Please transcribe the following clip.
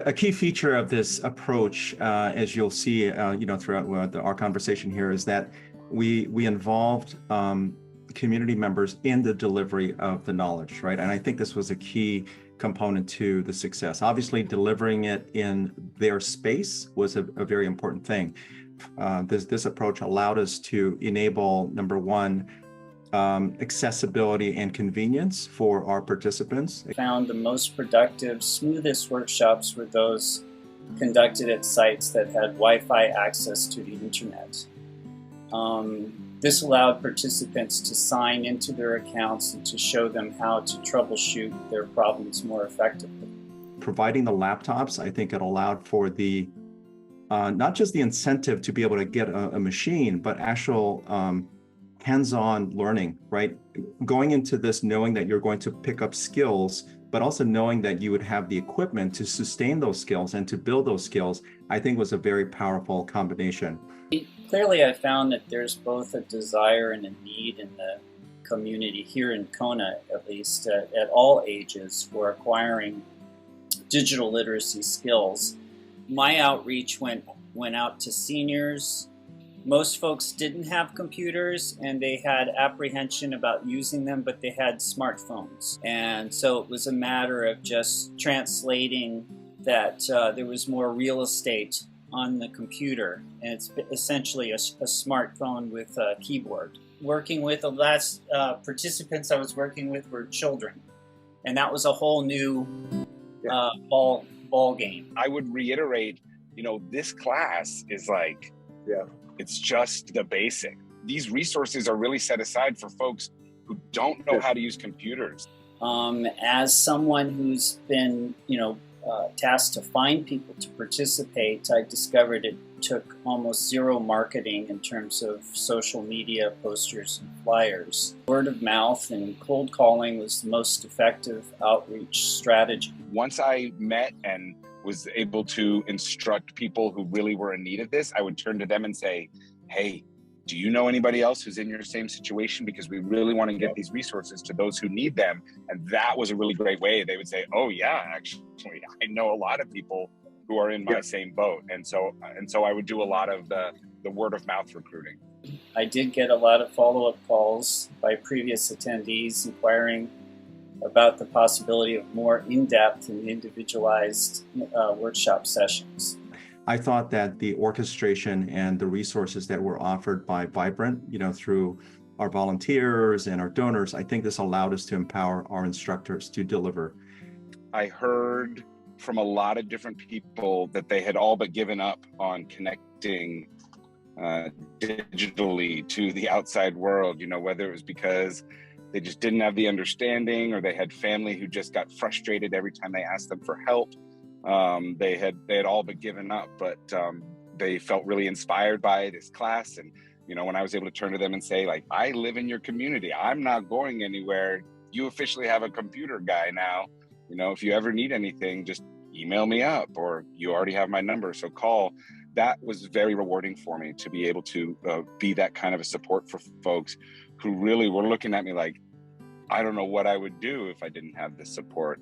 A key feature of this approach, as you'll see, throughout our conversation here, is that we involved community members in the delivery of the knowledge, right? And I think this was a key component to the success. Obviously, delivering it in their space was a very important thing. This approach allowed us to enable, number one, accessibility and convenience for our participants. I found the most productive, smoothest workshops were those conducted at sites that had Wi-Fi access to the internet. This allowed participants to sign into their accounts and to show them how to troubleshoot their problems more effectively. Providing the laptops, I think it allowed for the not just the incentive to be able to get a machine, but actual hands-on learning, right? Going into this knowing that you're going to pick up skills, but also knowing that you would have the equipment to sustain those skills and to build those skills, I think was a very powerful combination. Clearly, I found that there's both a desire and a need in the community here in Kona, at least, at all ages, for acquiring digital literacy skills. My outreach went out to seniors. Most folks didn't have computers and they had apprehension about using them, but they had smartphones. And so it was a matter of just translating that there was more real estate on the computer, and it's essentially a smartphone with a keyboard. Working with the last participants I was working with were children, and that was a whole new ball game. I would reiterate, this class is like, it's just the basic. These resources are really set aside for folks who don't know how to use computers. As someone who's been, tasked to find people to participate, I discovered it took almost zero marketing in terms of social media posters and flyers. Word of mouth and cold calling was the most effective outreach strategy. Once I met and was able to instruct people who really were in need of this, I would turn to them and say, hey, do you know anybody else who's in your same situation? Because we really want to get these resources to those who need them. And that was a really great way. They would say, oh yeah, actually, I know a lot of people who are in my same boat. And so I would do a lot of the word of mouth recruiting. I did get a lot of follow-up calls by previous attendees inquiring about the possibility of more in-depth and individualized workshop sessions. I thought that the orchestration and the resources that were offered by Vibrant, through our volunteers and our donors, I think this allowed us to empower our instructors to deliver. I heard from a lot of different people that they had all but given up on connecting digitally to the outside world, whether it was because they just didn't have the understanding or they had family who just got frustrated every time they asked them for help. They had all but given up, but they felt really inspired by this class. And, when I was able to turn to them and say, like, I live in your community, I'm not going anywhere. You officially have a computer guy now. If you ever need anything, just email me up, or you already have my number, so call. That was very rewarding for me to be able to be that kind of a support for folks who really were looking at me like, I don't know what I would do if I didn't have this support.